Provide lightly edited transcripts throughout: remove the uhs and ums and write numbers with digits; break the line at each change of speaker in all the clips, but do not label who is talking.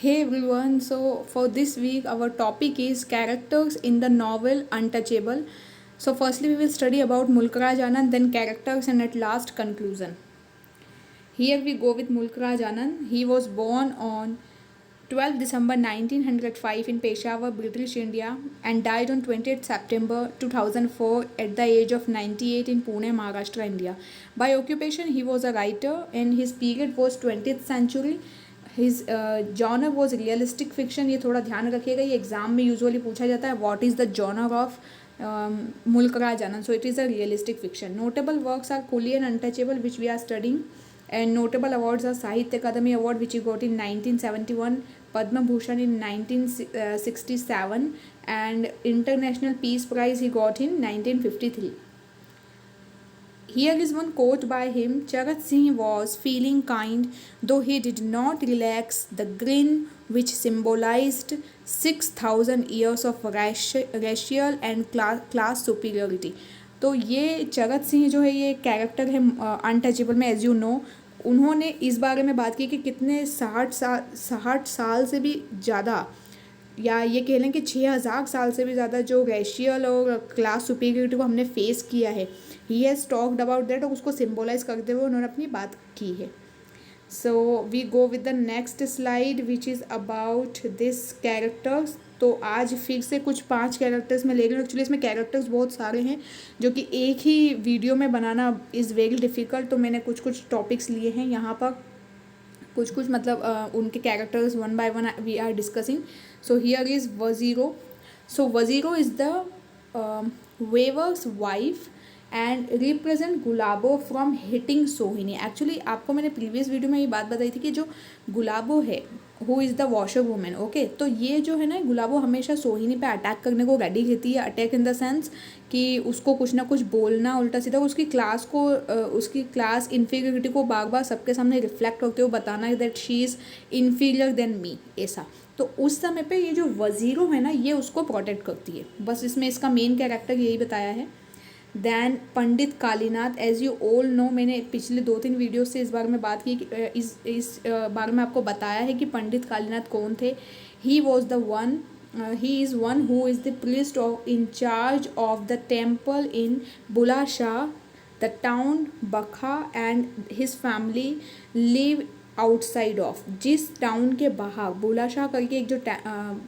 Hey everyone, so for this week, our topic is characters in the novel Untouchable. So, firstly, we will study about Mulkraj Anand, then characters, and at last, conclusion. Here we go with Mulkraj Anand. He was born on 12 December 1905 in Peshawar, British India, and died on 20th September 2004 at the age of 98 in Pune, Maharashtra, India. By occupation, he was a writer, and his period was 20th century. His genre was realistic fiction. ये थोड़ा ध्यान रखिएगा, ये exam में usually पूछा जाता है what is the genre of Mulk Raj Anand. So it is a realistic fiction. Notable works are Coolie and Untouchable which we are studying, and notable awards are Sahitya Akademi Award which he got in 1971, Padma Bhushan in 1967, and International Peace Prize he got in 1953. Here is one quote by him: Charat Singh was feeling kind, though he did not relax the grin which symbolized 6,000 years of racial and class superiority. तो ये चरत सिंह जो है ये character है untouchable में, as you know. उन्होंने इस बारे में बात की कि कितने 60 साल से भी ज़्यादा, या ये कह लें कि 6,000 साल से भी ज़्यादा जो रेशियल और क्लास सुपीरियरिटी को हमने फेस किया है. He has talked about that, और उसको सिम्बोलाइज करते हुए उन्होंने अपनी बात की है. So we go with the next slide which is about this characters. तो आज फिर से कुछ 5 कैरेक्टर्स में ले रही हूँ. एक्चुअली इसमें कैरेक्टर्स बहुत सारे हैं जो कि एक ही वीडियो में बनाना इज़ वेरी डिफ़िकल्ट. तो मैंने कुछ कुछ टॉपिक्स लिए हैं यहाँ पर, कुछ कुछ मतलब उनके characters one by one we are discussing. So here is Waziro. So Waziro is the weaver's wife and represent Gulabo from hitting Sohini. Actually आपको मैंने प्रीवियस वीडियो में ये बात बताई थी कि जो गुलाबो है who is the washer women. Okay, तो ये जो है ना, गुलाबो हमेशा सोहिनी पे अटैक करने को रेडी रहती है. अटैक इन द सेंस कि उसको कुछ ना कुछ बोलना उल्टा सीधा, उसकी क्लास को उसकी क्लास इन्फीरियरिटी को बार बार सबके सामने रिफ्लेक्ट होते हुए बताना that she is inferior than me, ऐसा. तो उस समय पे ये जो वज़ीरो है ना, ये उसको प्रोटेक्ट करती है. बस इसमें इसका मेन कैरेक्टर यही बताया है. Then Pandit Kalinath, as you all know, मैंने पिछले 2-3 वीडियो से इस बारे में बात की, इस बारे में आपको बताया है कि पंडित कालीनाथ कौन थे. He was the one, he is one who is the priest of in charge of the temple in Bulashah, the town Bakha, and his family live outside of. जिस टाउन के बाहर बुलाशाह करके एक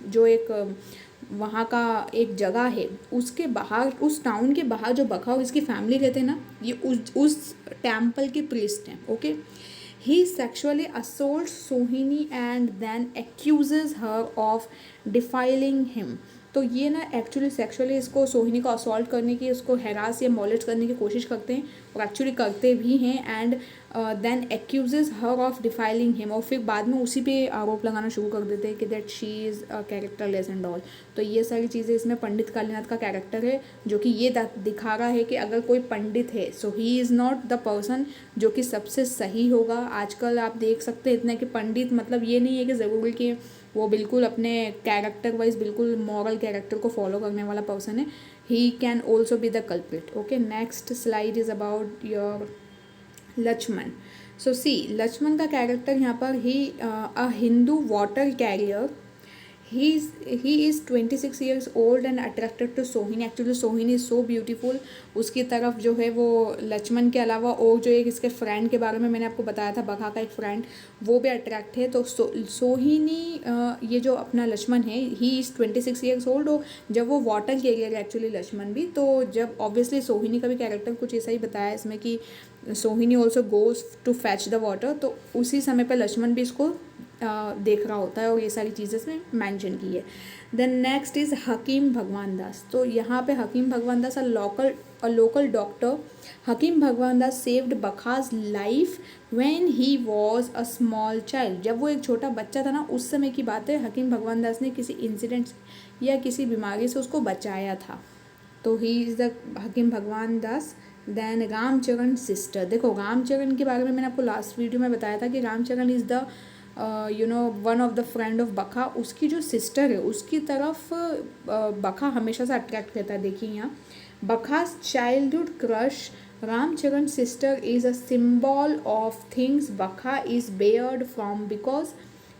जो एक वहाँ का एक जगह है, उसके बाहर, उस टाउन के बाहर जो बखाव इसकी फैमिली रहते हैं ना, ये उस टेम्पल के प्रीस्ट हैं. Okay, he sexually assault Sohini and then accuses her of defiling him. तो ये ना एक्चुअली सेक्सुअली इसको, सोहिनी को असॉल्ट करने की, उसको हैरास या मॉलेट करने की कोशिश करते हैं, और एक्चुअली करते भी हैं. And then accuses her of defiling him, और फिर बाद में उसी पे आरोप लगाना शुरू कर देते हैं कि that she is characterless and all. तो ये सारी चीज़ें इसमें पंडित कालीनाथ का कैरेक्टर है, जो कि ये दिखा रहा है कि अगर कोई पंडित है, so he is not the person जो कि सबसे सही होगा. आजकल आप देख सकते हैं इतना कि पंडित मतलब ये नहीं है कि ज़रूरी कि वो बिल्कुल अपने कैरेक्टर वाइज बिल्कुल मॉरल कैरेक्टर को फॉलो करने वाला पर्सन है. He can also be the culprit. Okay, next slide is about your Lakshman. So see, Lakshman का कैरेक्टर यहाँ पर, he a Hindu water carrier. he is 26 years old and attracted to Sohini. Actually Sohini is so beautiful. उसकी तरफ जो है वो लक्ष्मण के अलावा और जो एक इसके फ्रेंड के बारे में मैंने आपको बताया था, बघा का एक फ्रेंड, वो भी अट्रैक्ट है. तो सोहिनी, ये जो अपना लक्ष्मण है, ही इज़ 26 ईयर्स ओल्ड. और जब वो वाटर कैरियर है एक्चुअली लक्ष्मण भी, तो जब ऑब्वियसली सोहिनी का भी कैरेक्टर कुछ ऐसा ही बताया इसमें कि Sohini also goes to fetch the water, तो उसी समय पर लक्ष्मण भी इसको देख रहा होता है, और ये सारी चीज़ें इसमें मैंशन की है. देन नेक्स्ट इज़ हकीम भगवान दास. तो यहाँ पे हकीम भगवान दास a local doctor. Hakim Bhagwan Das saved Bakha's life when he was a small child. जब वो एक छोटा बच्चा था ना, उस समय की बात है. हकीम भगवान दास ने किसी इंसिडेंट या किसी बीमारी से उसको बचाया था. तो he is the Hakim Bhagwan Das. Then Ramcharan sister. देखो, रामचरण के बारे में मैंने आपको लास्ट वीडियो में बताया था कि Ramcharan is the one of the friend of Bakha. उसकी जो सिस्टर है उसकी तरफ बखा हमेशा से अट्रैक्ट रहता है. देखिए यहाँ, बखा's childhood crush, Ramcharan's sister, is a symbol of things Bakha is barred from because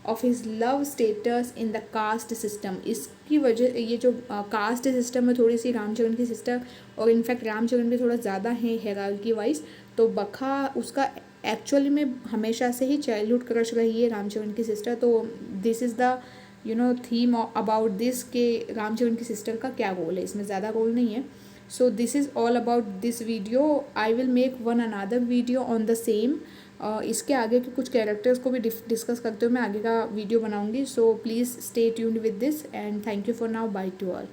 of his love status in the caste system. इसकी वजह ये जो कास्ट सिस्टम है थोड़ी सी रामचरण की सिस्टर और इनफैक्ट रामचरण भी थोड़ा ज़्यादा है हेरार्की वाइज, तो बखा उसका एक्चुअली में हमेशा से ही चाइल्डहुड क्रश रही है रामचरण की सिस्टर। तो this is the theme about this के रामचरण की सिस्टर का क्या रोल है, इसमें ज़्यादा रोल नहीं है। So this is all about this video. I will make one another video on the same. इसके आगे के कुछ कैरेक्टर्स को भी डिस्कस करते हुए मैं आगे का वीडियो बनाऊंगी। So please stay tuned with this and thank you for now, by two all.